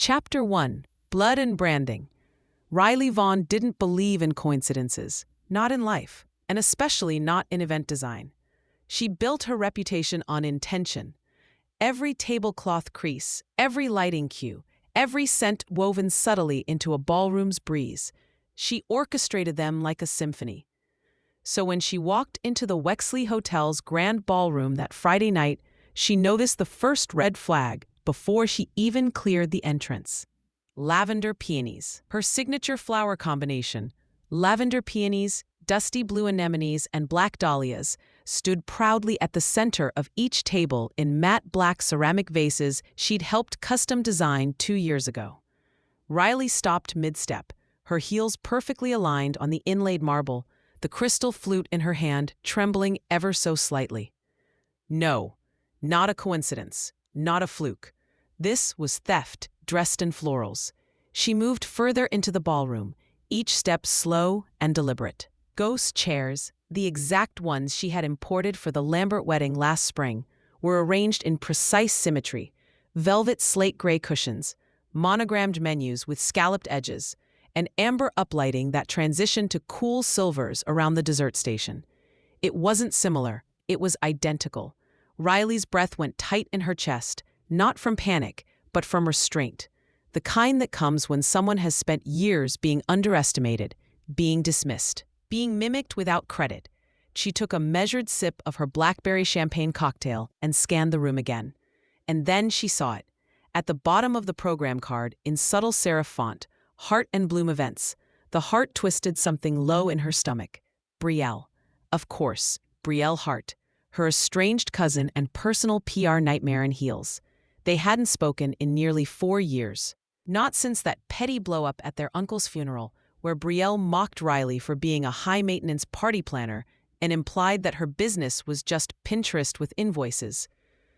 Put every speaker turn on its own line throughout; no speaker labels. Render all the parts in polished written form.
Chapter 1: Blood and Branding. Riley Vaughn didn't believe in coincidences, not in life, and especially not in event design. She built her reputation on intention. Every tablecloth crease, every lighting cue, every scent woven subtly into a ballroom's breeze. She orchestrated them like a symphony. So when she walked into the Wexley Hotel's grand ballroom that Friday night, she noticed the first red flag before she even cleared the entrance. Lavender peonies. Her signature flower combination, lavender peonies, dusty blue anemones, and black dahlias, stood proudly at the center of each table in matte black ceramic vases she'd helped custom design 2 years ago. Riley stopped mid-step, her heels perfectly aligned on the inlaid marble, the crystal flute in her hand trembling ever so slightly. No, not a coincidence, not a fluke. This was theft, dressed in florals. She moved further into the ballroom, each step slow and deliberate. Ghost chairs, the exact ones she had imported for the Lambert wedding last spring, were arranged in precise symmetry: velvet slate gray cushions, monogrammed menus with scalloped edges, and amber uplighting that transitioned to cool silvers around the dessert station. It wasn't similar, it was identical. Riley's breath went tight in her chest, not from panic, but from restraint. The kind that comes when someone has spent years being underestimated, being dismissed, being mimicked without credit. She took a measured sip of her blackberry champagne cocktail and scanned the room again. And then she saw it. At the bottom of the program card, in subtle serif font, Heart and Bloom Events. The heart twisted something low in her stomach. Brielle. Of course, Brielle Hart, her estranged cousin and personal PR nightmare in heels. They hadn't spoken in nearly 4 years. Not since that petty blow-up at their uncle's funeral, where Brielle mocked Riley for being a high-maintenance party planner and implied that her business was just Pinterest with invoices.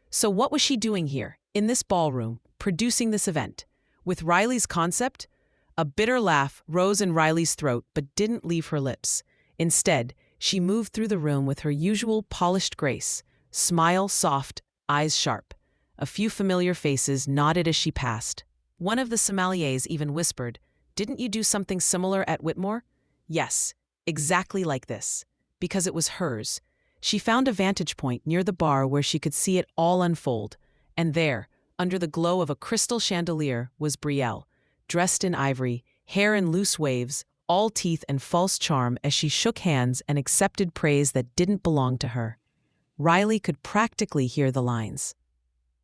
So what was she doing here, in this ballroom, producing this event? With Riley's concept? A bitter laugh rose in Riley's throat but didn't leave her lips. Instead, she moved through the room with her usual polished grace, smile soft, eyes sharp. A few familiar faces nodded as she passed. One of the sommeliers even whispered, "Didn't you do something similar at Whitmore?" Yes, exactly like this. Because it was hers. She found a vantage point near the bar where she could see it all unfold. And there, under the glow of a crystal chandelier, was Brielle, dressed in ivory, hair in loose waves, all teeth and false charm as she shook hands and accepted praise that didn't belong to her. Riley could practically hear the lines.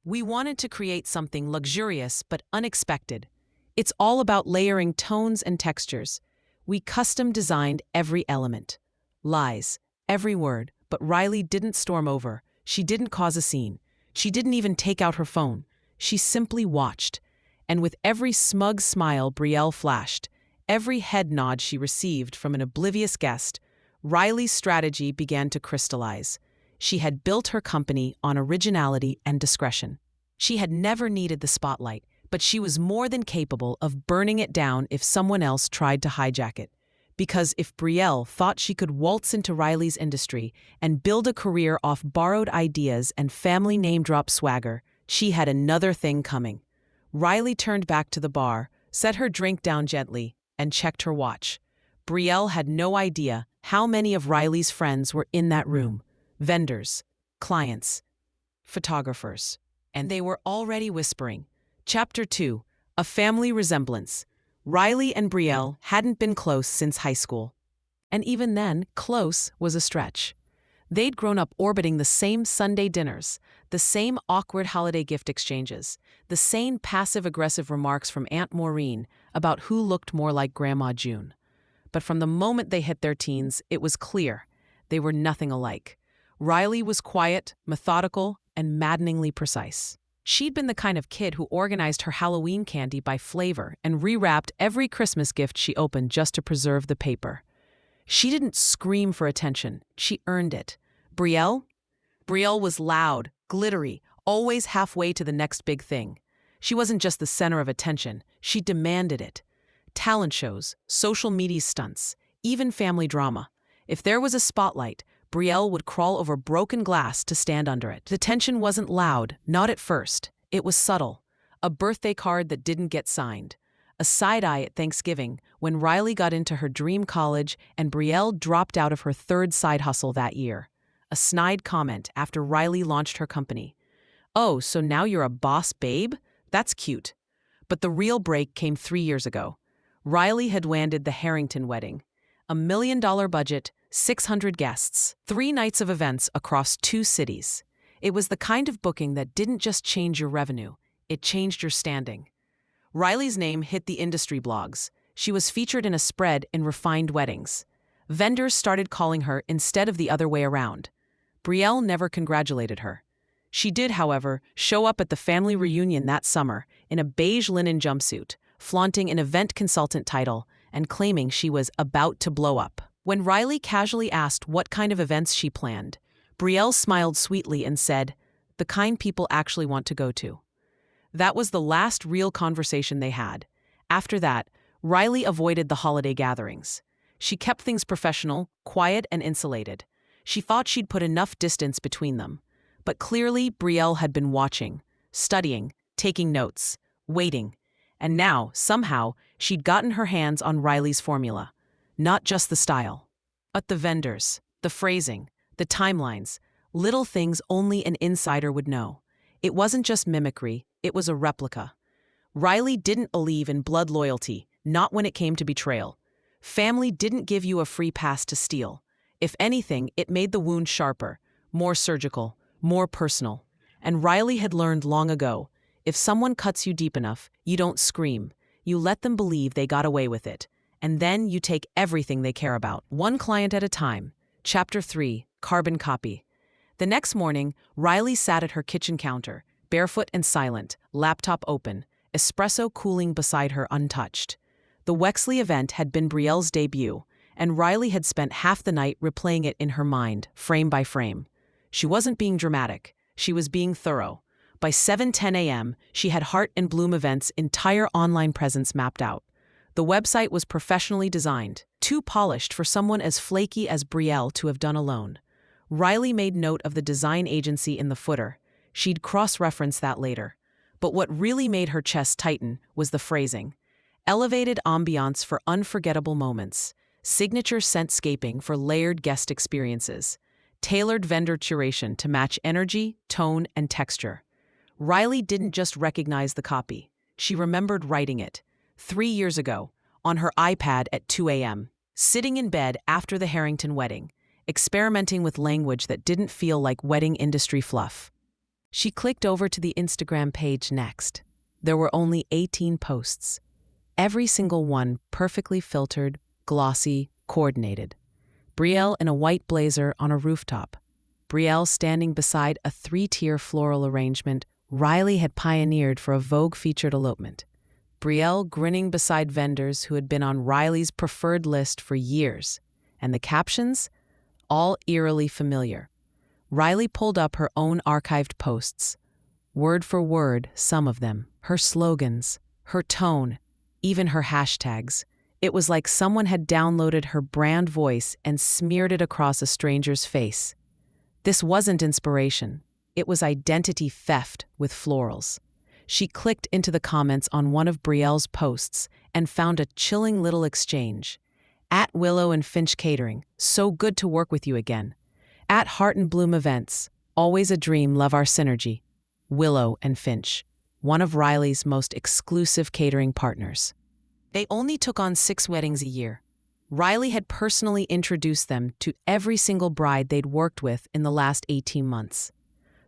"We wanted to create something luxurious but unexpected. It's all about layering tones and textures. We custom designed every element." Lies, every word, but Riley didn't storm over. She didn't cause a scene. She didn't even take out her phone. She simply watched. And with every smug smile Brielle flashed, every head nod she received from an oblivious guest, Riley's strategy began to crystallize. She had built her company on originality and discretion. She had never needed the spotlight, but she was more than capable of burning it down if someone else tried to hijack it. Because if Brielle thought she could waltz into Riley's industry and build a career off borrowed ideas and family name-drop swagger, she had another thing coming. Riley turned back to the bar, set her drink down gently, and checked her watch. Brielle had no idea how many of Riley's friends were in that room. Vendors, clients, photographers. And they were already whispering. Chapter 2: A Family Resemblance. Riley and Brielle hadn't been close since high school. And even then, close was a stretch. They'd grown up orbiting the same Sunday dinners, the same awkward holiday gift exchanges, the same passive-aggressive remarks from Aunt Maureen about who looked more like Grandma June. But from the moment they hit their teens, it was clear they were nothing alike. Riley was quiet, methodical, and maddeningly precise. She'd been the kind of kid who organized her Halloween candy by flavor and rewrapped every Christmas gift she opened just to preserve the paper. She didn't scream for attention, she earned it. Brielle? Brielle was loud, glittery, always halfway to the next big thing. She wasn't just the center of attention, she demanded it. Talent shows, social media stunts, even family drama. If there was a spotlight, Brielle would crawl over broken glass to stand under it. The tension wasn't loud, not at first. It was subtle. a birthday card that didn't get signed, a side-eye at Thanksgiving when Riley got into her dream college and Brielle dropped out of her third side hustle that year, a snide comment after Riley launched her company. "Oh, so now you're a boss babe? That's cute." But the real break came 3 years ago. Riley had landed the Harrington wedding. $1 million budget, 600 guests, 3 nights of events across 2 cities. It was the kind of booking that didn't just change your revenue, it changed your standing. Riley's name hit the industry blogs. She was featured in a spread in Refined Weddings. Vendors started calling her instead of the other way around. Brielle never congratulated her. She did, however, show up at the family reunion that summer in a beige linen jumpsuit, flaunting an event consultant title and claiming she was about to blow up. When Riley casually asked what kind of events she planned, Brielle smiled sweetly and said, "The kind people actually want to go to." That was the last real conversation they had. After that, Riley avoided the holiday gatherings. She kept things professional, quiet, and insulated. She thought she'd put enough distance between them. But clearly, Brielle had been watching, studying, taking notes, waiting. And now, somehow, she'd gotten her hands on Riley's formula. Not just the style, but the vendors, the phrasing, the timelines, little things only an insider would know. It wasn't just mimicry, it was a replica. Riley didn't believe in blood loyalty, not when it came to betrayal. Family didn't give you a free pass to steal. If anything, it made the wound sharper, more surgical, more personal. And Riley had learned long ago, if someone cuts you deep enough, you don't scream. You let them believe they got away with it. And then you take everything they care about, one client at a time. Chapter 3, Carbon Copy. The next morning, Riley sat at her kitchen counter, barefoot and silent, laptop open, espresso cooling beside her untouched. The Wexley event had been Brielle's debut, and Riley had spent half the night replaying it in her mind, frame by frame. She wasn't being dramatic, she was being thorough. By 7:10 a.m., she had Heart and Bloom Events' entire online presence mapped out. The website was professionally designed, too polished for someone as flaky as Brielle to have done alone. Riley made note of the design agency in the footer. She'd cross-reference that later. But what really made her chest tighten was the phrasing. Elevated ambiance for unforgettable moments. Signature scentscaping for layered guest experiences. Tailored vendor curation to match energy, tone, and texture. Riley didn't just recognize the copy. She remembered writing it. 3 years ago, on her iPad at 2 a.m., sitting in bed after the Harrington wedding, experimenting with language that didn't feel like wedding industry fluff. She clicked over to the Instagram page next. There were only 18 posts. Every single one perfectly filtered, glossy, coordinated. Brielle in a white blazer on a rooftop. Brielle standing beside a 3-tier floral arrangement Riley had pioneered for a Vogue-featured elopement. Brielle grinning beside vendors who had been on Riley's preferred list for years. And the captions? All eerily familiar. Riley pulled up her own archived posts. Word for word, some of them. Her slogans, her tone, even her hashtags. It was like someone had downloaded her brand voice and smeared it across a stranger's face. This wasn't inspiration. It was identity theft with florals. She clicked into the comments on one of Brielle's posts and found a chilling little exchange. At Willow and Finch Catering, so good to work with you again. At Heart and Bloom Events, always a dream, love our synergy. Willow and Finch, one of Riley's most exclusive catering partners. They only took on 6 weddings a year. Riley had personally introduced them to every single bride they'd worked with in the last 18 months.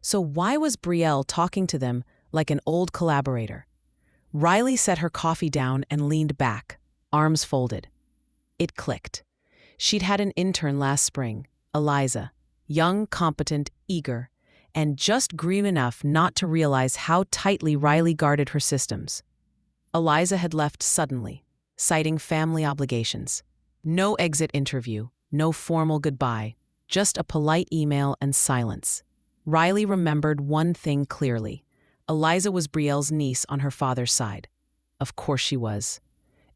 So why was Brielle talking to them like an old collaborator? Riley set her coffee down and leaned back, arms folded. It clicked. She'd had an intern last spring, Eliza, young, competent, eager, and just green enough not to realize how tightly Riley guarded her systems. Eliza had left suddenly, citing family obligations. No exit interview, no formal goodbye, just a polite email and silence. Riley remembered one thing clearly. Eliza was Brielle's niece on her father's side. Of course she was.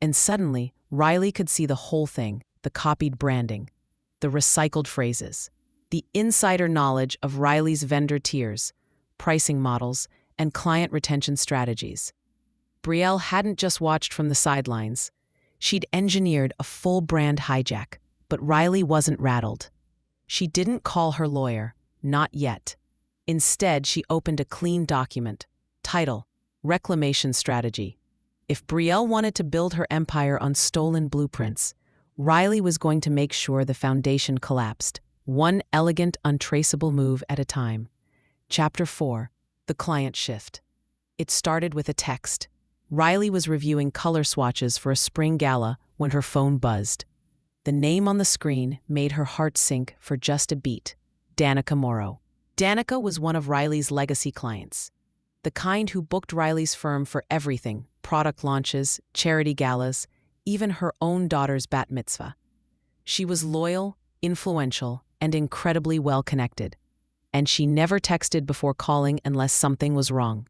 And suddenly, Riley could see the whole thing, the copied branding, the recycled phrases, the insider knowledge of Riley's vendor tiers, pricing models, and client retention strategies. Brielle hadn't just watched from the sidelines. She'd engineered a full brand hijack, but Riley wasn't rattled. She didn't call her lawyer, not yet. Instead, she opened a clean document. Title: Reclamation Strategy. If Brielle wanted to build her empire on stolen blueprints, Riley was going to make sure the foundation collapsed, one elegant, untraceable move at a time. Chapter 4: The Client Shift. It started with a text. Riley was reviewing color swatches for a spring gala when her phone buzzed. The name on the screen made her heart sink for just a beat. Danica Morrow. Danica was one of Riley's legacy clients, the kind who booked Riley's firm for everything: product launches, charity galas, even her own daughter's bat mitzvah. She was loyal, influential, and incredibly well-connected. And she never texted before calling unless something was wrong.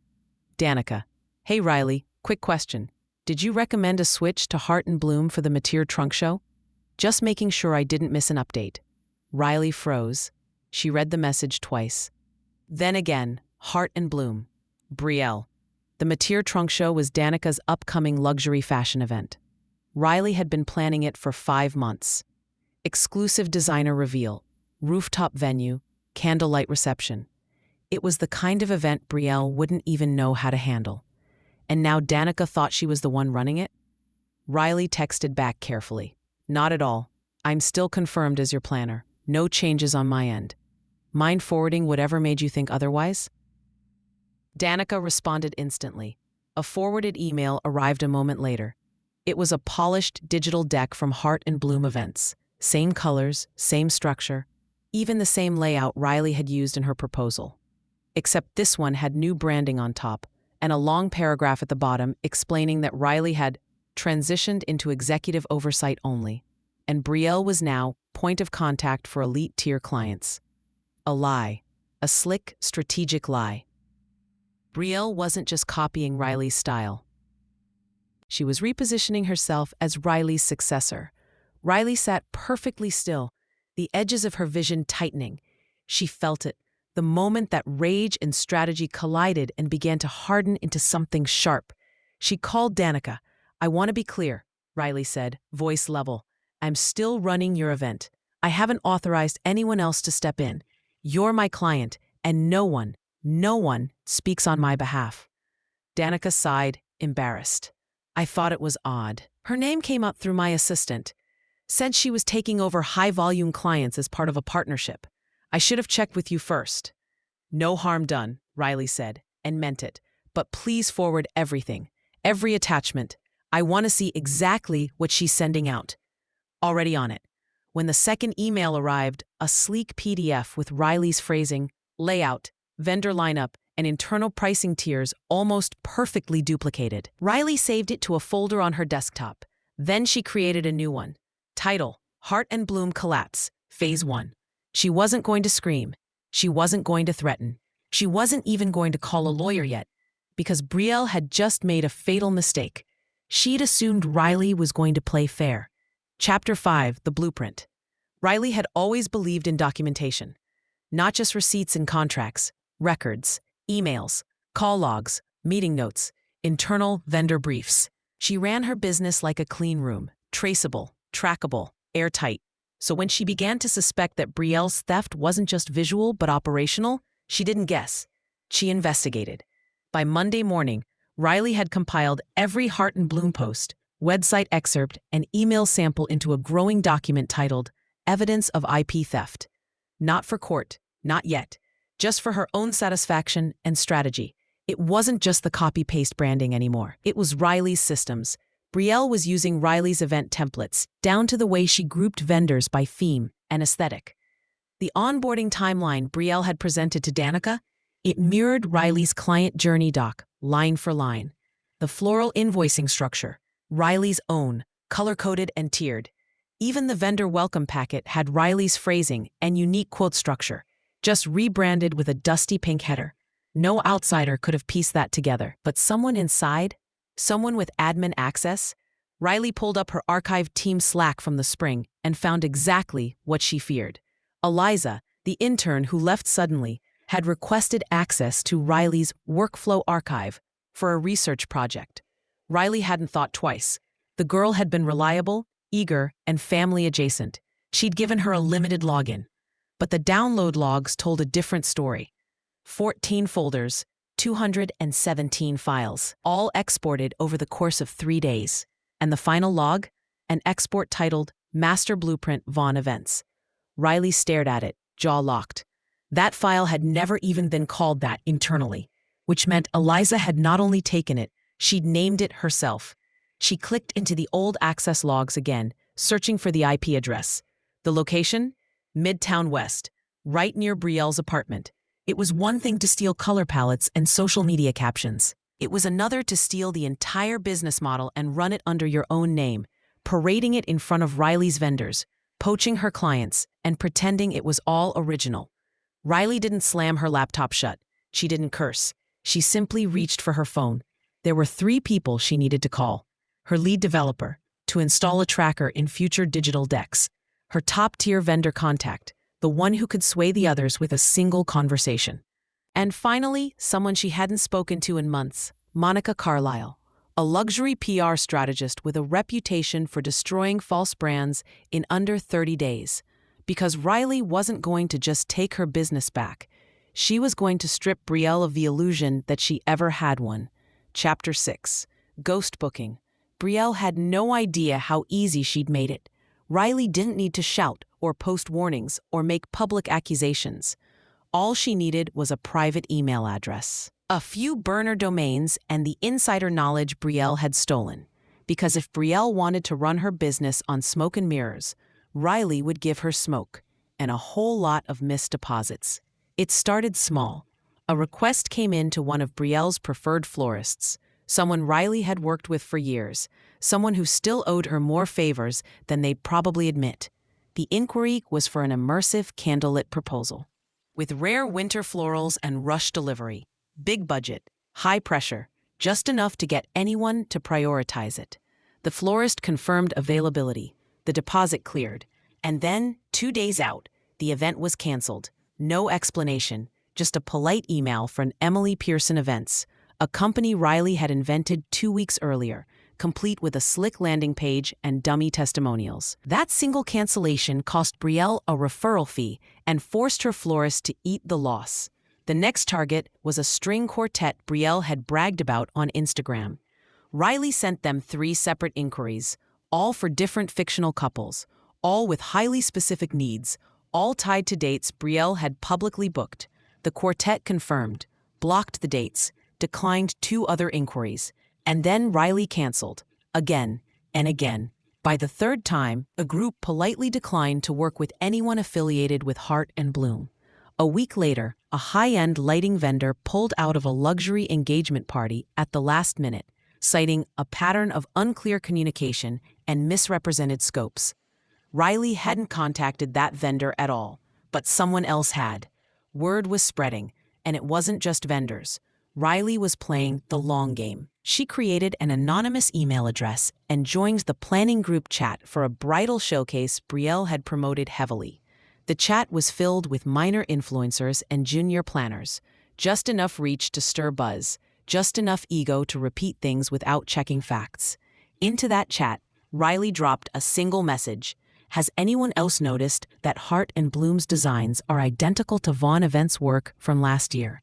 Danica: Hey Riley, quick question. Did you recommend a switch to Heart and Bloom for the Mateer Trunk Show? Just making sure I didn't miss an update. Riley froze. She read the message twice. Then again, Heart and Bloom. Brielle. The Mateer Trunk Show was Danica's upcoming luxury fashion event. Riley had been planning it for 5 months. Exclusive designer reveal, rooftop venue, candlelight reception. It was the kind of event Brielle wouldn't even know how to handle. And now Danica thought she was the one running it? Riley texted back carefully. Not at all. I'm still confirmed as your planner. No changes on my end. Mind forwarding whatever made you think otherwise? Danica responded instantly. A forwarded email arrived a moment later. It was a polished digital deck from Heart and Bloom events. Same colors, same structure, even the same layout Riley had used in her proposal. Except this one had new branding on top, and a long paragraph at the bottom explaining that Riley had transitioned into executive oversight only, and Brielle was now point of contact for elite-tier clients. A lie. A slick, strategic lie. Brielle wasn't just copying Riley's style. She was repositioning herself as Riley's successor. Riley sat perfectly still, the edges of her vision tightening. She felt it, the moment that rage and strategy collided and began to harden into something sharp. She called Danica. I want to be clear, Riley said, voice level. I'm still running your event. I haven't authorized anyone else to step in. You're my client, and no one speaks on my behalf. Danica sighed, embarrassed. I thought it was odd. Her name came up through my assistant. Said she was taking over high-volume clients as part of a partnership. I should have checked with you first. No harm done, Riley said, and meant it. But please forward everything, every attachment. I want to see exactly what she's sending out. Already on it. When the second email arrived, a sleek PDF with Riley's phrasing, layout, vendor lineup, and internal pricing tiers almost perfectly duplicated. Riley saved it to a folder on her desktop. Then she created a new one. Title: Heart and Bloom Collapse, Phase 1. She wasn't going to scream. She wasn't going to threaten. She wasn't even going to call a lawyer yet, because Brielle had just made a fatal mistake. She'd assumed Riley was going to play fair. Chapter 5: The Blueprint. Riley had always believed in documentation. Not just receipts and contracts, records, emails, call logs, meeting notes, internal vendor briefs. She ran her business like a clean room, traceable, trackable, airtight. So when she began to suspect that Brielle's theft wasn't just visual but operational, she didn't guess. She investigated. By Monday morning, Riley had compiled every Heart and Bloom post, website excerpt, and email sample into a growing document titled Evidence of IP Theft. Not for court, not yet. Just for her own satisfaction and strategy. It wasn't just the copy-paste branding anymore. It was Riley's systems. Brielle was using Riley's event templates, down to the way she grouped vendors by theme and aesthetic. The onboarding timeline Brielle had presented to Danica, it mirrored Riley's client journey doc, line for line. The floral invoicing structure, Riley's own, color-coded and tiered. Even the vendor welcome packet had Riley's phrasing and unique quote structure, just rebranded with a dusty pink header. No outsider could have pieced that together, but someone inside, someone with admin access. Riley pulled up her archived team Slack from the spring and found exactly what she feared. Eliza, the intern who left suddenly, had requested access to Riley's workflow archive for a research project. Riley hadn't thought twice. The girl had been reliable, eager, and family-adjacent. She'd given her a limited login. But the download logs told a different story. 14 folders, 217 files, all exported over the course of 3 days. And the final log? An export titled Master Blueprint Vaughn Events. Riley stared at it, jaw locked. That file had never even been called that internally, which meant Eliza had not only taken it, she'd named it herself. She clicked into the old access logs again, searching for the IP address. The location? Midtown West, right near Brielle's apartment. It was one thing to steal color palettes and social media captions. It was another to steal the entire business model and run it under your own name, parading it in front of Riley's vendors, poaching her clients, and pretending it was all original. Riley didn't slam her laptop shut. She didn't curse. She simply reached for her phone. There were 3 people she needed to call. Her lead developer, to install a tracker in future digital decks. Her top-tier vendor contact, the one who could sway the others with a single conversation. And finally, someone she hadn't spoken to in months, Monica Carlisle, a luxury PR strategist with a reputation for destroying false brands in under 30 days. Because Riley wasn't going to just take her business back. She was going to strip Brielle of the illusion that she ever had one. Chapter 6. Ghost Booking. Brielle had no idea how easy she'd made it. Riley didn't need to shout or post warnings or make public accusations. All she needed was a private email address, a few burner domains, and the insider knowledge Brielle had stolen. Because if Brielle wanted to run her business on smoke and mirrors, Riley would give her smoke and a whole lot of missed deposits. It started small. A request came in to one of Brielle's preferred florists, someone Riley had worked with for years, someone who still owed her more favors than they'd probably admit. The inquiry was for an immersive candlelit proposal. With rare winter florals and rush delivery, big budget, high pressure, just enough to get anyone to prioritize it. The florist confirmed availability, the deposit cleared, and then, 2 days out, the event was canceled. No explanation, just a polite email from Emily Pearson Events, a company Riley had invented 2 weeks earlier, complete with a slick landing page and dummy testimonials. That single cancellation cost Brielle a referral fee and forced her florist to eat the loss. The next target was a string quartet Brielle had bragged about on Instagram. Riley sent them 3 separate inquiries, all for different fictional couples, all with highly specific needs, all tied to dates Brielle had publicly booked. The quartet confirmed, blocked the dates, declined 2 other inquiries, and then Riley canceled, again and again. By the 3rd time, a group politely declined to work with anyone affiliated with Heart and Bloom. A week later, a high-end lighting vendor pulled out of a luxury engagement party at the last minute, citing a pattern of unclear communication and misrepresented scopes. Riley hadn't contacted that vendor at all, but someone else had. Word was spreading, and it wasn't just vendors. Riley was playing the long game. She created an anonymous email address and joined the planning group chat for a bridal showcase Brielle had promoted heavily. The chat was filled with minor influencers and junior planners, just enough reach to stir buzz, just enough ego to repeat things without checking facts. Into that chat, Riley dropped a single message. Has anyone else noticed that Heart and Bloom's designs are identical to Vaughn Events' work from last year?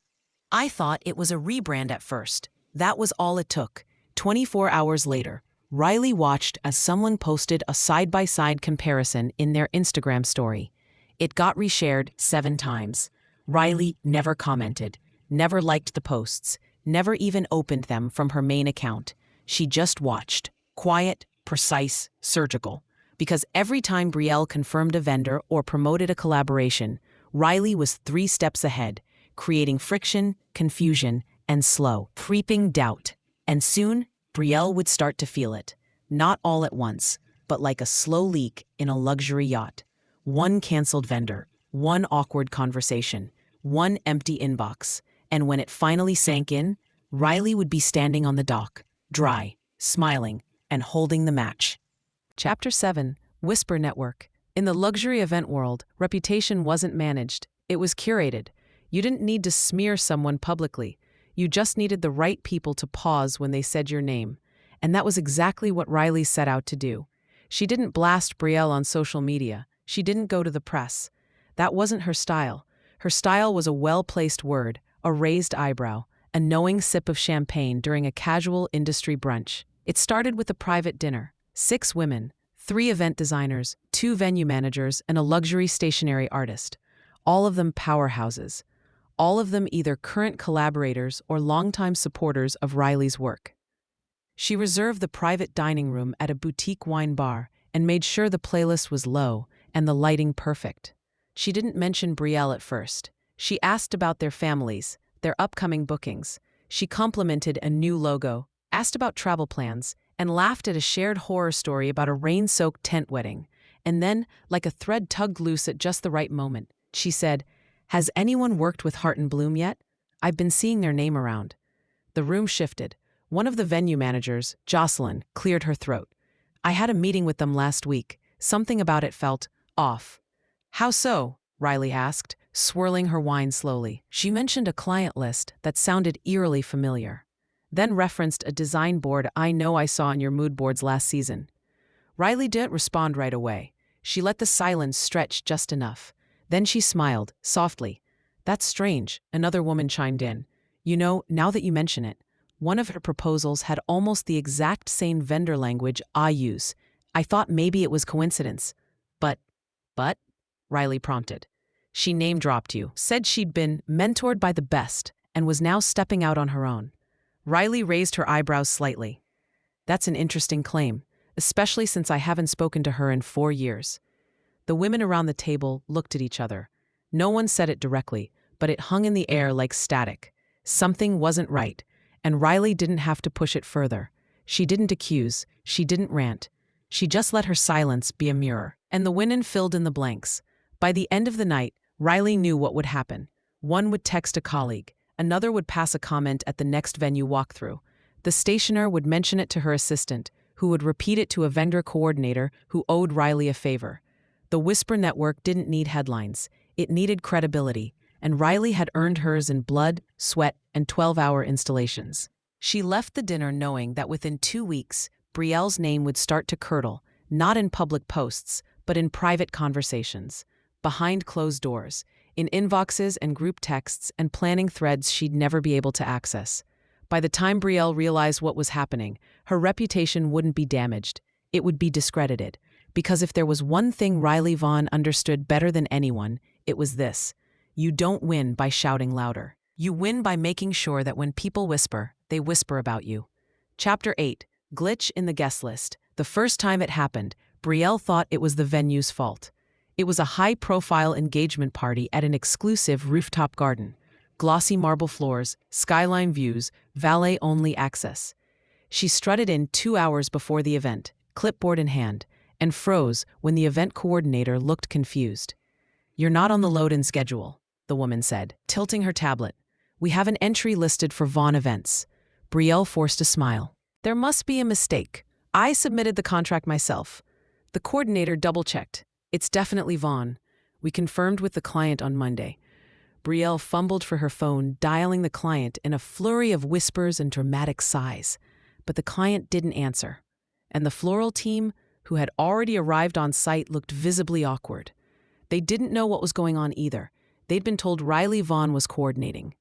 I thought it was a rebrand at first. That was all it took. 24 hours later, Riley watched as someone posted a side-by-side comparison in their Instagram story. It got reshared 7 times. Riley never commented, never liked the posts, never even opened them from her main account. She just watched. Quiet, precise, surgical. Because every time Brielle confirmed a vendor or promoted a collaboration, Riley was 3 steps ahead, creating friction, confusion, and slow, creeping doubt. And soon, Brielle would start to feel it. Not all at once, but like a slow leak in a luxury yacht. 1 canceled vendor, 1 awkward conversation, 1 empty inbox. And when it finally sank in, Riley would be standing on the dock, dry, smiling, and holding the match. Chapter 7. Whisper Network. In the luxury event world, reputation wasn't managed. It was curated. You didn't need to smear someone publicly. You just needed the right people to pause when they said your name. And that was exactly what Riley set out to do. She didn't blast Brielle on social media. She didn't go to the press. That wasn't her style. Her style was a well-placed word, a raised eyebrow, a knowing sip of champagne during a casual industry brunch. It started with a private dinner. 6 women, 3 event designers, 2 venue managers, and a luxury stationery artist. All of them powerhouses. All of them either current collaborators or longtime supporters of Riley's work. She reserved the private dining room at a boutique wine bar and made sure the playlist was low and the lighting perfect. She didn't mention Brielle at first. She asked about their families, their upcoming bookings. She complimented a new logo, asked about travel plans, and laughed at a shared horror story about a rain-soaked tent wedding. And then, like a thread tugged loose at just the right moment, she said, "Has anyone worked with Heart and Bloom yet? I've been seeing their name around." The room shifted. One of the venue managers, Jocelyn, cleared her throat. "I had a meeting with them last week. Something about it felt off." "How so?" Riley asked, swirling her wine slowly. She mentioned a client list that sounded eerily familiar, then referenced a design board I saw on your mood boards last season. Riley didn't respond right away. She let the silence stretch just enough. Then she smiled, softly. "That's strange," another woman chimed in. "You know, now that you mention it, one of her proposals had almost the exact same vendor language I use. I thought maybe it was coincidence." But, Riley prompted. "She name-dropped you, said she'd been mentored by the best, and was now stepping out on her own." Riley raised her eyebrows slightly. "That's an interesting claim, especially since I haven't spoken to her in 4 years." The women around the table looked at each other. No one said it directly, but it hung in the air like static. Something wasn't right, and Riley didn't have to push it further. She didn't accuse, she didn't rant. She just let her silence be a mirror, and the women filled in the blanks. By the end of the night, Riley knew what would happen. One would text a colleague, another would pass a comment at the next venue walkthrough. The stationer would mention it to her assistant, who would repeat it to a vendor coordinator who owed Riley a favor. The Whisper Network didn't need headlines. It needed credibility, and Riley had earned hers in blood, sweat, and 12-hour installations. She left the dinner knowing that within 2 weeks, Brielle's name would start to curdle, not in public posts, but in private conversations, behind closed doors, in inboxes and group texts and planning threads she'd never be able to access. By the time Brielle realized what was happening, her reputation wouldn't be damaged. It would be discredited. Because if there was one thing Riley Vaughn understood better than anyone, it was this: you don't win by shouting louder. You win by making sure that when people whisper, they whisper about you. Chapter 8. Glitch in the guest list. The first time it happened, Brielle thought it was the venue's fault. It was a high-profile engagement party at an exclusive rooftop garden. Glossy marble floors, skyline views, valet-only access. She strutted in 2 hours before the event, clipboard in hand, and froze when the event coordinator looked confused. "You're not on the load-in schedule," the woman said, tilting her tablet. "We have an entry listed for Vaughn events." Brielle forced a smile. "There must be a mistake. I submitted the contract myself." The coordinator double-checked. "It's definitely Vaughn. We confirmed with the client on Monday." Brielle fumbled for her phone, dialing the client in a flurry of whispers and dramatic sighs. But the client didn't answer. And the floral team, who had already arrived on site, looked visibly awkward. They didn't know what was going on either. They'd been told Riley Vaughn was coordinating.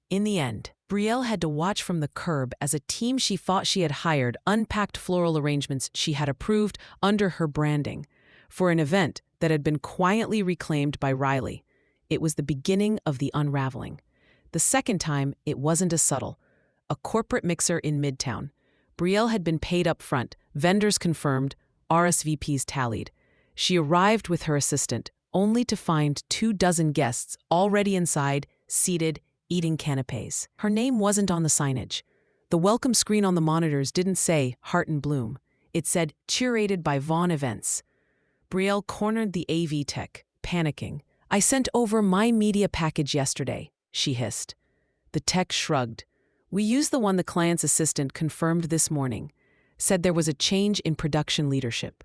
In the end, Brielle had to watch from the curb as a team she thought she had hired unpacked floral arrangements she had approved under her branding for an event that had been quietly reclaimed by Riley. It was the beginning of the unraveling. The second time, it wasn't as subtle. A corporate mixer in Midtown. Brielle had been paid up front, vendors confirmed, RSVPs tallied. She arrived with her assistant, only to find 24 guests already inside, seated, eating canapés. Her name wasn't on the signage. The welcome screen on the monitors didn't say Heart and Bloom. It said curated by Vaughn Events. Brielle cornered the AV tech, panicking. "I sent over my media package yesterday," she hissed. The tech shrugged. "We used the one the client's assistant confirmed this morning. Said there was a change in production leadership."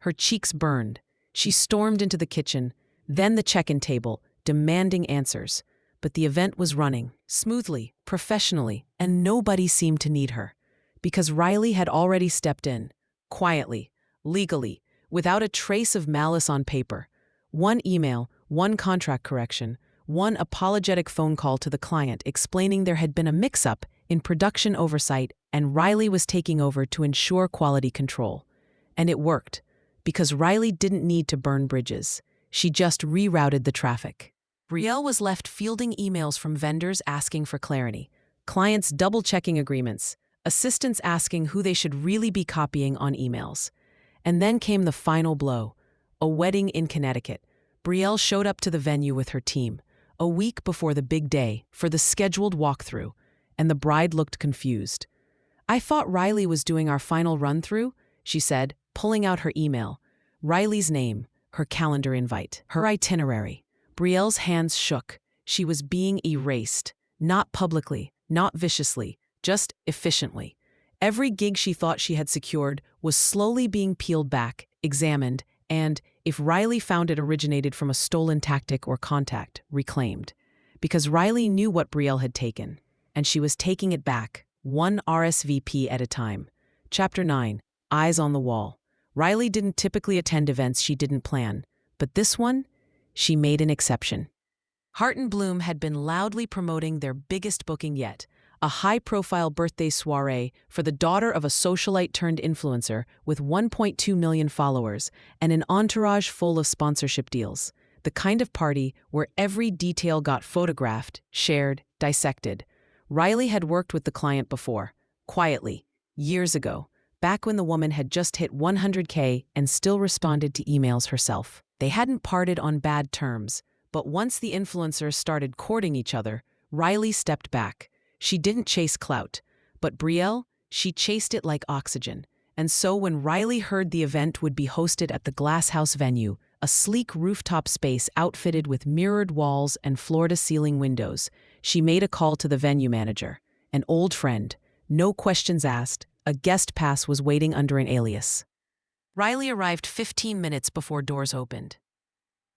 Her cheeks burned. She stormed into the kitchen, then the check-in table, demanding answers. but the event was running smoothly, professionally, and nobody seemed to need her. Because Riley had already stepped in, quietly, legally, without a trace of malice on paper. One email, one contract correction, one apologetic phone call to the client explaining there had been a mix-up in production oversight and Riley was taking over to ensure quality control. And it worked, because Riley didn't need to burn bridges. She just rerouted the traffic. Brielle was left fielding emails from vendors asking for clarity, clients double-checking agreements, assistants asking who they should really be copying on emails. And then came the final blow, a wedding in Connecticut. Brielle showed up to the venue with her team, a week before the big day, for the scheduled walkthrough, and the bride looked confused. "I thought Riley was doing our final run-through," she said, pulling out her email. Riley's name, her calendar invite, her itinerary. Brielle's hands shook. She was being erased. Not publicly, not viciously, just efficiently. Every gig she thought she had secured was slowly being peeled back, examined, and, if Riley found it originated from a stolen tactic or contact, reclaimed. Because Riley knew what Brielle had taken, and she was taking it back, one RSVP at a time. Chapter 9, Eyes on the Wall. Riley didn't typically attend events she didn't plan, but this one, she made an exception. Heart and Bloom had been loudly promoting their biggest booking yet, a high-profile birthday soiree for the daughter of a socialite-turned-influencer with 1.2 million followers and an entourage full of sponsorship deals. The kind of party where every detail got photographed, shared, dissected. Riley had worked with the client before, quietly, years ago, back when the woman had just hit 100K and still responded to emails herself. They hadn't parted on bad terms, but once the influencers started courting each other, Riley stepped back. She didn't chase clout, but Brielle, she chased it like oxygen. And so when Riley heard the event would be hosted at the Glass House venue, a sleek rooftop space outfitted with mirrored walls and floor-to-ceiling windows, she made a call to the venue manager, an old friend. No questions asked, a guest pass was waiting under an alias. Riley arrived 15 minutes before doors opened.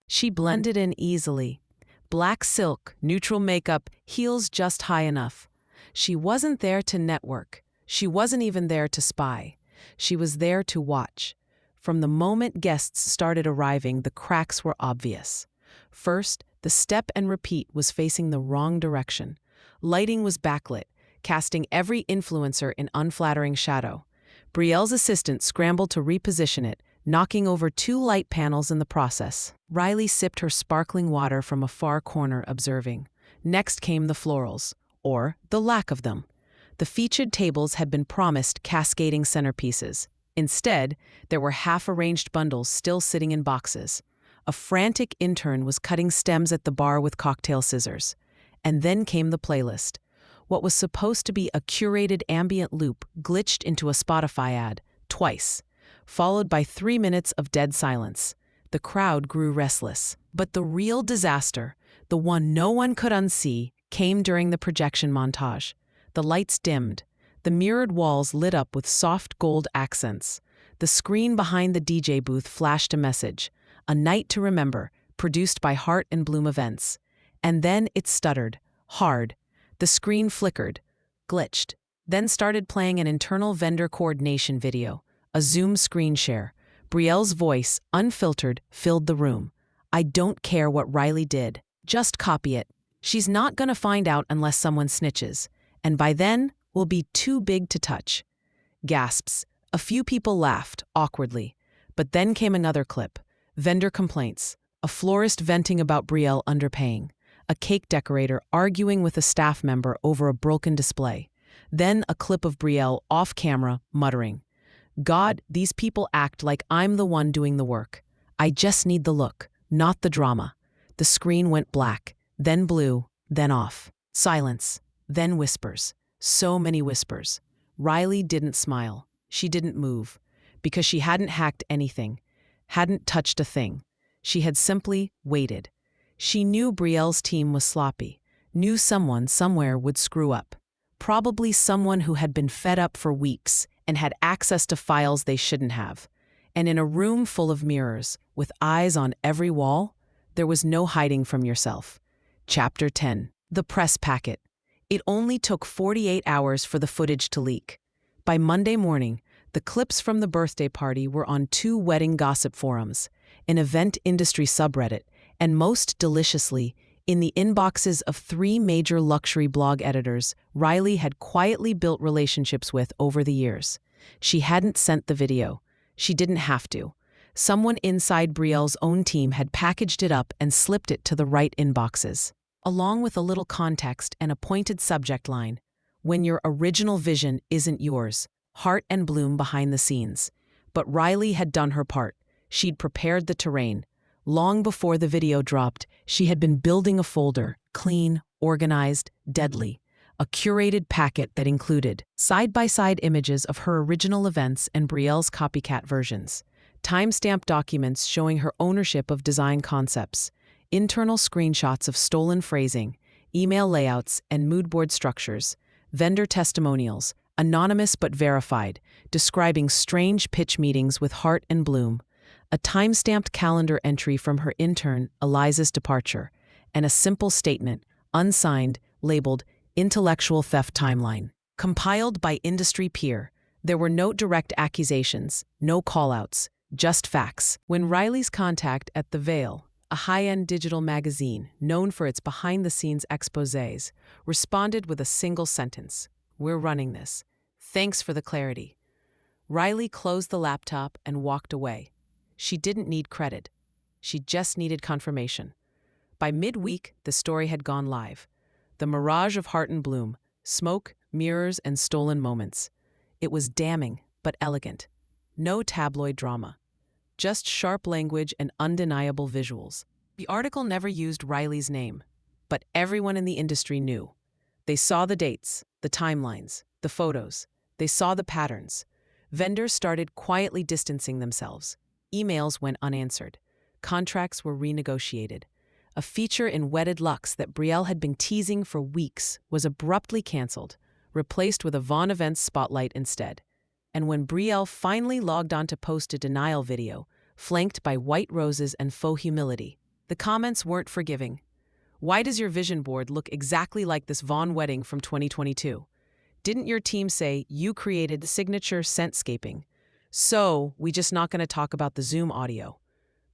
She blended in easily. Black silk, neutral makeup, heels just high enough. She wasn't there to network. She wasn't even there to spy. She was there to watch. From the moment guests started arriving, the cracks were obvious. First, the step and repeat was facing the wrong direction. Lighting was backlit, casting every influencer in unflattering shadow. Brielle's assistant scrambled to reposition it, knocking over 2 light panels in the process. Riley sipped her sparkling water from a far corner, observing. Next came the florals, or the lack of them. The featured tables had been promised cascading centerpieces. Instead, there were half-arranged bundles still sitting in boxes. A frantic intern was cutting stems at the bar with cocktail scissors. And then came the playlist. What was supposed to be a curated ambient loop glitched into a Spotify ad, twice, followed by 3 minutes of dead silence. The crowd grew restless. But the real disaster, the one no one could unsee, came during the projection montage. The lights dimmed. The mirrored walls lit up with soft gold accents. The screen behind the DJ booth flashed a message, a night to remember, produced by Heart and Bloom Events. And then it stuttered, hard. The screen flickered, glitched, then started playing an internal vendor coordination video, a Zoom screen share. Brielle's voice, unfiltered, filled the room. "I don't care what Riley did. Just copy it. She's not gonna find out unless someone snitches. And by then, we'll be too big to touch." Gasps. A few people laughed, awkwardly. But then came another clip. Vendor complaints. A florist venting about Brielle underpaying. A cake decorator arguing with a staff member over a broken display. Then a clip of Brielle off camera, muttering, "God, these people act like I'm the one doing the work. I just need the look, not the drama." The screen went black, then blue, then off. Silence, then whispers. So many whispers. Riley didn't smile. She didn't move. Because she hadn't hacked anything, hadn't touched a thing. She had simply waited. She knew Brielle's team was sloppy, knew someone somewhere would screw up. Probably someone who had been fed up for weeks and had access to files they shouldn't have. And in a room full of mirrors, with eyes on every wall, there was no hiding from yourself. Chapter 10. The press packet. It only took 48 hours for the footage to leak. By Monday morning, the clips from the birthday party were on 2 wedding gossip forums, an event industry subreddit, and most deliciously, in the inboxes of 3 major luxury blog editors Riley had quietly built relationships with over the years. She hadn't sent the video. She didn't have to. Someone inside Brielle's own team had packaged it up and slipped it to the right inboxes, along with a little context and a pointed subject line. When your original vision isn't yours, heart and bloom behind the scenes. But Riley had done her part. She'd prepared the terrain. Long before the video dropped, she had been building a folder, clean, organized, deadly. A curated packet that included side-by-side images of her original events and Brielle's copycat versions, timestamp documents showing her ownership of design concepts, internal screenshots of stolen phrasing, email layouts and mood board structures, vendor testimonials, anonymous but verified, describing strange pitch meetings with Hart and Bloom, a time-stamped calendar entry from her intern, Eliza's departure, and a simple statement, unsigned, labeled Intellectual Theft Timeline. Compiled by industry peer, there were no direct accusations, no call-outs, just facts. When Riley's contact at The Veil, a high-end digital magazine known for its behind-the-scenes exposés, responded with a single sentence, "We're running this. Thanks for the clarity." Riley closed the laptop and walked away. She didn't need credit. She just needed confirmation. By midweek, the story had gone live. The mirage of Hart and Bloom, smoke, mirrors, and stolen moments. It was damning, but elegant. No tabloid drama. Just sharp language and undeniable visuals. The article never used Riley's name, but everyone in the industry knew. They saw the dates, the timelines, the photos. They saw the patterns. Vendors started quietly distancing themselves. Emails went unanswered. Contracts were renegotiated. A feature in Wedded Luxe that Brielle had been teasing for weeks was abruptly canceled, replaced with a Vaughn Events spotlight instead. And when Brielle finally logged on to post a denial video, flanked by white roses and faux humility, the comments weren't forgiving. "Why does your vision board look exactly like this Vaughn wedding from 2022? Didn't your team say you created the signature scentscaping? So, we just not going to talk about the Zoom audio."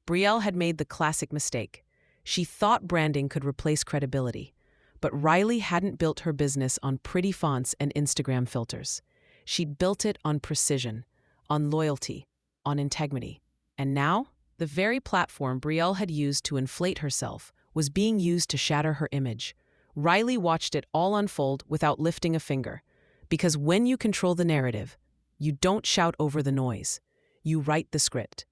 Brielle had made the classic mistake. She thought branding could replace credibility, but Riley hadn't built her business on pretty fonts and Instagram filters. She'd built it on precision, on loyalty, on integrity. And now, the very platform Brielle had used to inflate herself was being used to shatter her image. Riley watched it all unfold without lifting a finger. Because when you control the narrative, you don't shout over the noise. You write the script.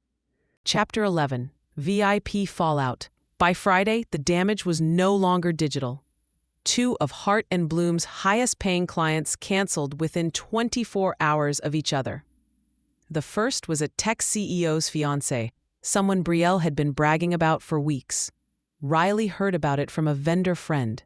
Chapter 11. VIP Fallout. By Friday, the damage was no longer digital. 2 of Hart and Bloom's highest-paying clients canceled within 24 hours of each other. The first was a tech CEO's fiancé, someone Brielle had been bragging about for weeks. Riley heard about it from a vendor friend.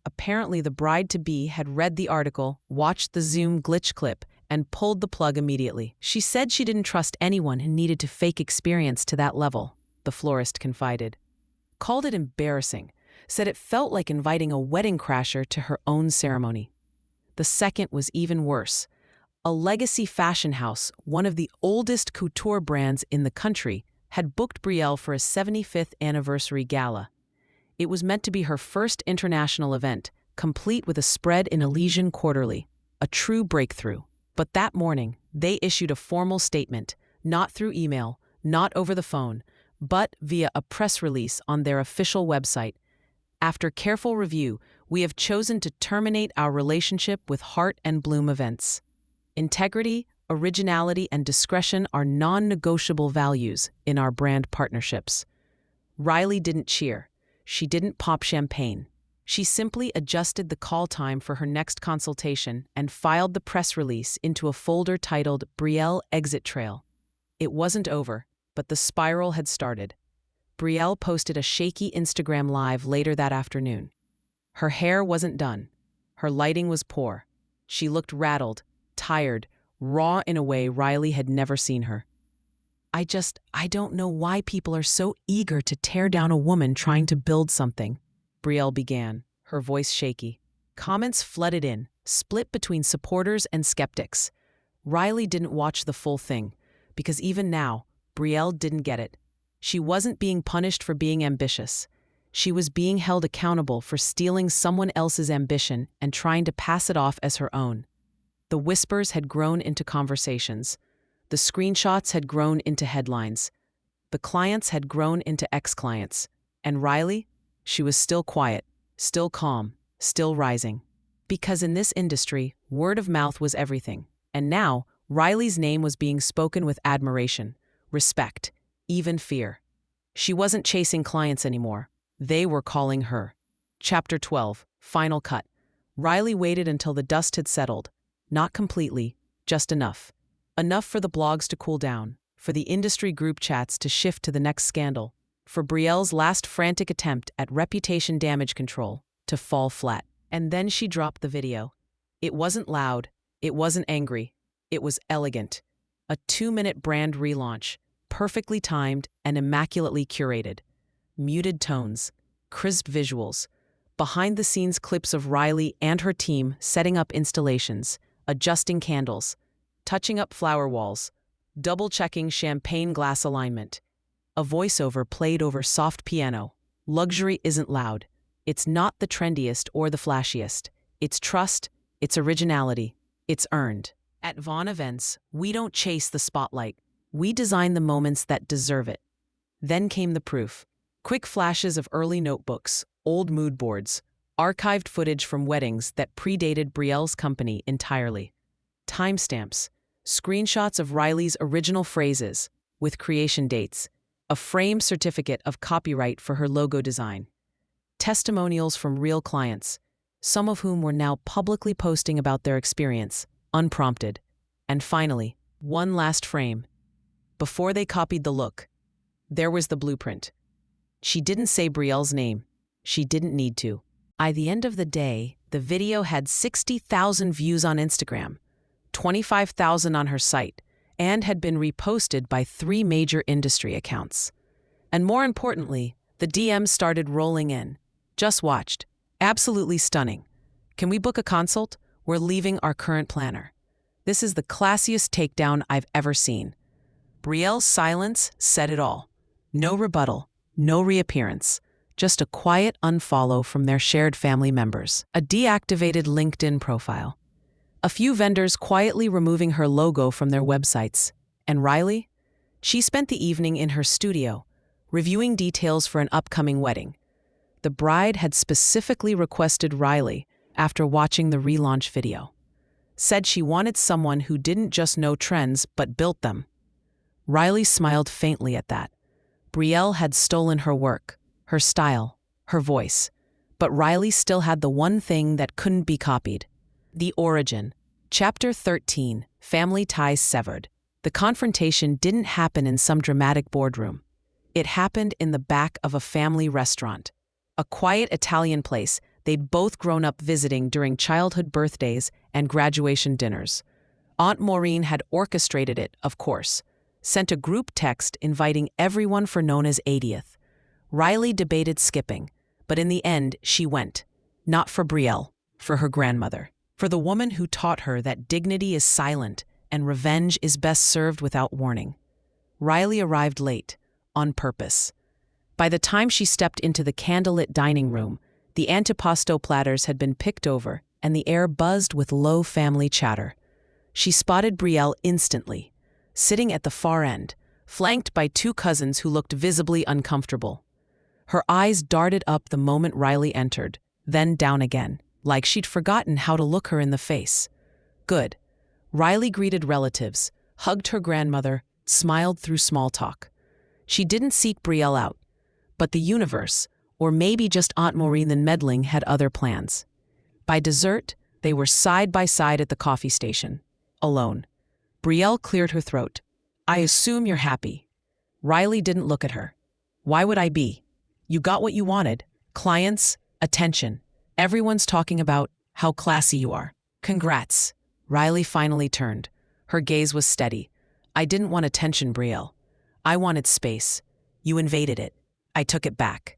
Apparently, the bride-to-be had read the article, watched the Zoom glitch clip, and pulled the plug immediately. She said she didn't trust anyone who needed to fake experience to that level, the florist confided. Called it embarrassing, said it felt like inviting a wedding crasher to her own ceremony. The second was even worse. A legacy fashion house, one of the oldest couture brands in the country, had booked Brielle for a 75th anniversary gala. It was meant to be her first international event, complete with a spread in Elysian Quarterly, a true breakthrough. But that morning, they issued a formal statement, not through email, not over the phone, but via a press release on their official website. After careful review, we have chosen to terminate our relationship with Hart and Bloom Events. Integrity, originality, and discretion are non-negotiable values in our brand partnerships. Riley didn't cheer. She didn't pop champagne. She simply adjusted the call time for her next consultation and filed the press release into a folder titled Brielle Exit Trail. It wasn't over, but the spiral had started. Brielle posted a shaky Instagram live later that afternoon. Her hair wasn't done. Her lighting was poor. She looked rattled, tired, raw in a way Riley had never seen her. I don't know why people are so eager to tear down a woman trying to build something," Brielle began. her voice shaky. Comments flooded in, split between supporters and skeptics. Riley didn't watch the full thing, because even now, Brielle didn't get it. She wasn't being punished for being ambitious. She was being held accountable for stealing someone else's ambition and trying to pass it off as her own. The whispers had grown into conversations. The screenshots had grown into headlines. The clients had grown into ex-clients. And Riley? She was still quiet, still calm, still rising. Because in this industry, word of mouth was everything. And now, Riley's name was being spoken with admiration, respect, even fear. She wasn't chasing clients anymore. They were calling her. Chapter 12, Final Cut. Riley waited until the dust had settled. Not completely, just enough. Enough for the blogs to cool down, for the industry group chats to shift to the next scandal, for Brielle's last frantic attempt at reputation damage control to fall flat. And then she dropped the video. It wasn't loud. It wasn't angry. It was elegant. A 2-minute brand relaunch, perfectly timed and immaculately curated. Muted tones, crisp visuals, behind-the-scenes clips of Riley and her team setting up installations, adjusting candles, touching up flower walls, double-checking champagne glass alignment. A voiceover played over soft piano. Luxury isn't loud. It's not the trendiest or the flashiest. It's trust, it's originality, it's earned. At Vaughn events, we don't chase the spotlight. We design the moments that deserve it. Then came the proof. Quick flashes of early notebooks, old mood boards, archived footage from weddings that predated Brielle's company entirely. Timestamps, screenshots of Riley's original phrases, with creation dates, a framed certificate of copyright for her logo design. Testimonials from real clients, some of whom were now publicly posting about their experience, unprompted. And finally, one last frame. Before they copied the look, there was the blueprint. She didn't say Brielle's name. She didn't need to. By the end of the day, the video had 60,000 views on Instagram, 25,000 on her site, and had been reposted by 3 major industry accounts. And more importantly, the DMs started rolling in. Just watched. Absolutely stunning. Can we book a consult? We're leaving our current planner. This is the classiest takedown I've ever seen. Brielle's silence said it all. No rebuttal, no reappearance, just a quiet unfollow from their shared family members. A deactivated LinkedIn profile. A few vendors quietly removing her logo from their websites. And Riley? She spent the evening in her studio, reviewing details for an upcoming wedding. The bride had specifically requested Riley after watching the relaunch video. Said she wanted someone who didn't just know trends but built them. Riley smiled faintly at that. Brielle had stolen her work, her style, her voice. But Riley still had the one thing that couldn't be copied. The origin. Chapter 13, Family Ties Severed. The confrontation didn't happen in some dramatic boardroom. It happened in the back of a family restaurant. A quiet Italian place they'd both grown up visiting during childhood birthdays and graduation dinners. Aunt Maureen had orchestrated it, of course. Sent a group text inviting everyone for Nona's 80th. Riley debated skipping, but in the end she went. Not for Brielle, for her grandmother. For the woman who taught her that dignity is silent and revenge is best served without warning. Riley arrived late, on purpose. By the time she stepped into the candlelit dining room, the antipasto platters had been picked over and the air buzzed with low family chatter. She spotted Brielle instantly, sitting at the far end, flanked by 2 cousins who looked visibly uncomfortable. Her eyes darted up the moment Riley entered, then down again, like she'd forgotten how to look her in the face. Good. Riley greeted relatives, hugged her grandmother, smiled through small talk. She didn't seek Brielle out, but the universe, or maybe just Aunt Maureen the meddling, had other plans. By dessert, they were side by side at the coffee station, alone. Brielle cleared her throat. I assume you're happy. Riley didn't look at her. Why would I be? You got what you wanted. Clients, attention. Everyone's talking about how classy you are. Congrats. Riley finally turned. Her gaze was steady. I didn't want attention, Brielle. I wanted space. You invaded it. I took it back.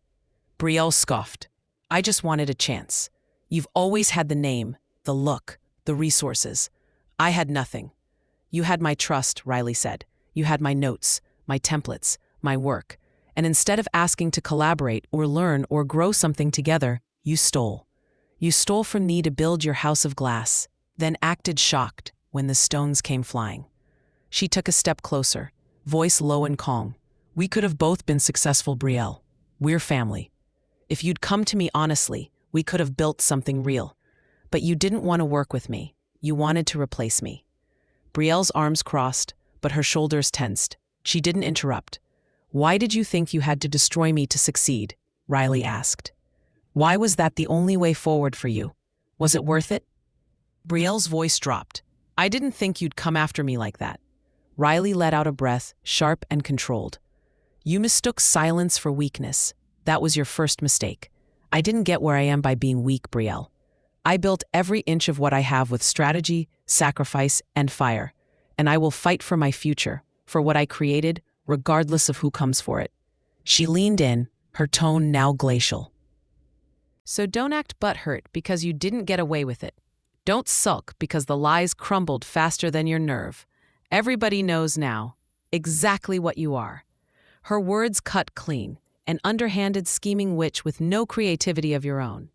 Brielle scoffed. I just wanted a chance. You've always had the name, the look, the resources. I had nothing. You had my trust, Riley said. You had my notes, my templates, my work. And instead of asking to collaborate or learn or grow something together, you stole. You stole from me to build your house of glass, then acted shocked when the stones came flying. She took a step closer, voice low and calm. We could have both been successful, Brielle. We're family. If you'd come to me honestly, we could have built something real. But you didn't want to work with me. You wanted to replace me. Brielle's arms crossed, but her shoulders tensed. She didn't interrupt. Why did you think you had to destroy me to succeed? Riley asked. Why was that the only way forward for you? Was it worth it? Brielle's voice dropped. I didn't think you'd come after me like that. Riley let out a breath, sharp and controlled. You mistook silence for weakness. That was your first mistake. I didn't get where I am by being weak, Brielle. I built every inch of what I have with strategy, sacrifice, and fire. And I will fight for my future, for what I created, regardless of who comes for it. She leaned in, her tone now glacial. So don't act butthurt because you didn't get away with it. Don't sulk because the lies crumbled faster than your nerve. Everybody knows now exactly what you are. Her words cut clean, an underhanded scheming witch with no creativity of your own.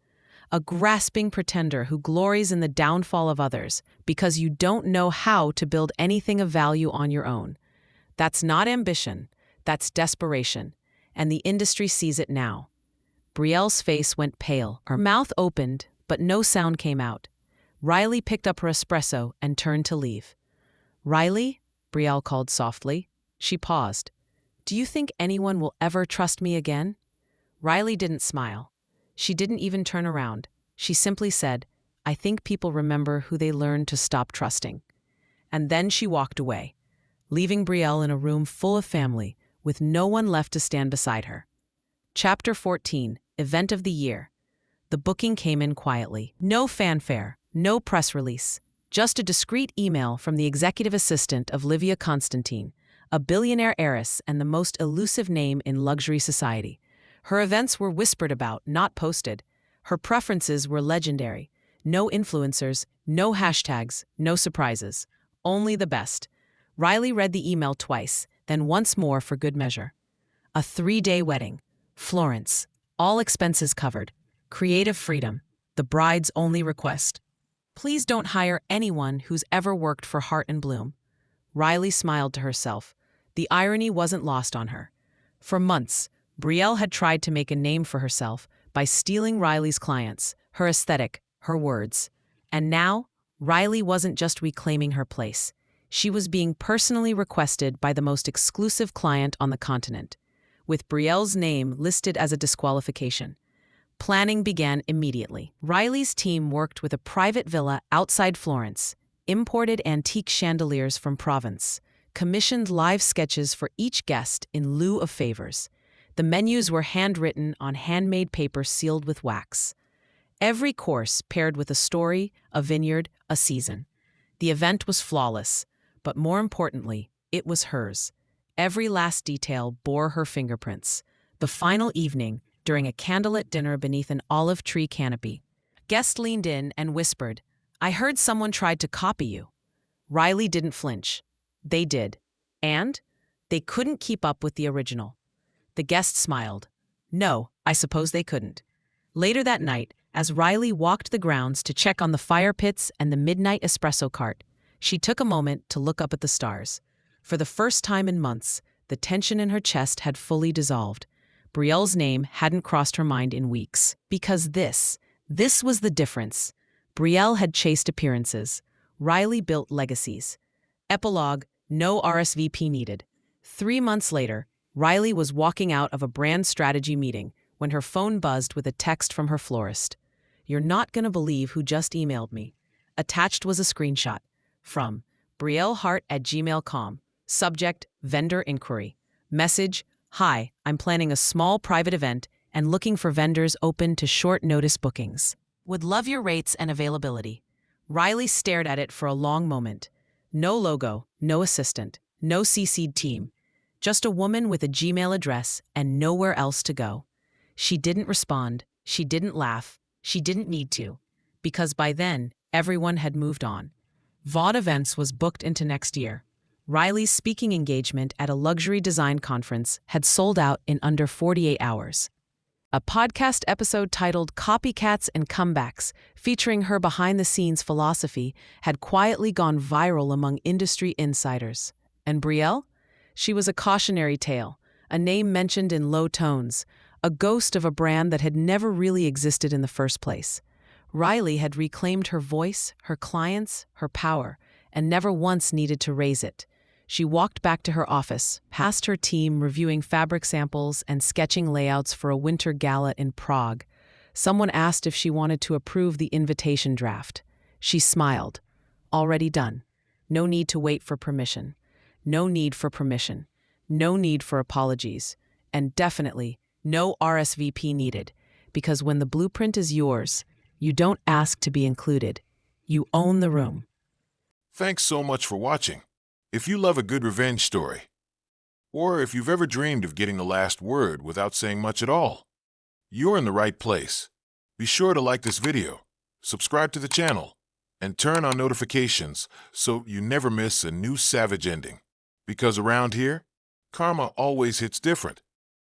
A grasping pretender who glories in the downfall of others because you don't know how to build anything of value on your own. That's not ambition, that's desperation, and the industry sees it now. Brielle's face went pale, her mouth opened, but no sound came out. Riley picked up her espresso and turned to leave. Riley, Brielle called softly. She paused. Do you think anyone will ever trust me again? Riley didn't smile. She didn't even turn around. She simply said, I think people remember who they learned to stop trusting. And then she walked away, leaving Brielle in a room full of family, with no one left to stand beside her. Chapter 14, Event of the Year. The booking came in quietly. No fanfare, no press release. Just a discreet email from the executive assistant of Livia Constantine, a billionaire heiress and the most elusive name in luxury society. Her events were whispered about, not posted. Her preferences were legendary. No influencers, no hashtags, no surprises. Only the best. Riley read the email twice, then once more for good measure. A 3-day wedding. Florence. All expenses covered. Creative freedom. The bride's only request. Please don't hire anyone who's ever worked for Heart and Bloom. Riley smiled to herself. The irony wasn't lost on her. For months, Brielle had tried to make a name for herself by stealing Riley's clients, her aesthetic, her words. And now, Riley wasn't just reclaiming her place. She was being personally requested by the most exclusive client on the continent, with Brielle's name listed as a disqualification. Planning began immediately. Riley's team worked with a private villa outside Florence, imported antique chandeliers from Provence, commissioned live sketches for each guest in lieu of favors. The menus were handwritten on handmade paper sealed with wax. Every course paired with a story, a vineyard, a season. The event was flawless, but more importantly, it was hers. Every last detail bore her fingerprints. The final evening, during a candlelit dinner beneath an olive tree canopy. A guest leaned in and whispered, I heard someone tried to copy you. Riley didn't flinch. They did. And they couldn't keep up with the original. The guest smiled. No, I suppose they couldn't. Later that night, as Riley walked the grounds to check on the fire pits and the midnight espresso cart, she took a moment to look up at the stars. For the first time in months, the tension in her chest had fully dissolved. Brielle's name hadn't crossed her mind in weeks. Because this was the difference. Brielle had chased appearances. Riley built legacies. Epilogue, no RSVP needed. 3 months later, Riley was walking out of a brand strategy meeting when her phone buzzed with a text from her florist. You're not going to believe who just emailed me. Attached was a screenshot from briellehart@gmail.com. Subject, vendor inquiry. Message, Hi, I'm planning a small private event and looking for vendors open to short notice bookings. Would love your rates and availability. Riley stared at it for a long moment. No logo, no assistant, no CC'd team. Just a woman with a Gmail address and nowhere else to go. She didn't respond. She didn't laugh. She didn't need to, because by then, everyone had moved on. Vaughn Events was booked into next year. Riley's speaking engagement at a luxury design conference had sold out in under 48 hours. A podcast episode titled Copycats and Comebacks, featuring her behind-the-scenes philosophy, had quietly gone viral among industry insiders. And Brielle? She was a cautionary tale, a name mentioned in low tones, a ghost of a brand that had never really existed in the first place. Riley had reclaimed her voice, her clients, her power, and never once needed to raise it. She walked back to her office, past her team reviewing fabric samples and sketching layouts for a winter gala in Prague. Someone asked if she wanted to approve the invitation draft. She smiled. Already done. No need to wait for permission. No need for permission. No need for apologies. And definitely no RSVP needed, because when the blueprint is yours, you don't ask to be included. You own the room.
Thanks so much for watching. If you love a good revenge story, or if you've ever dreamed of getting the last word without saying much at all, you're in the right place. Be sure to like this video, subscribe to the channel, and turn on notifications so you never miss a new savage ending. Because around here, karma always hits different.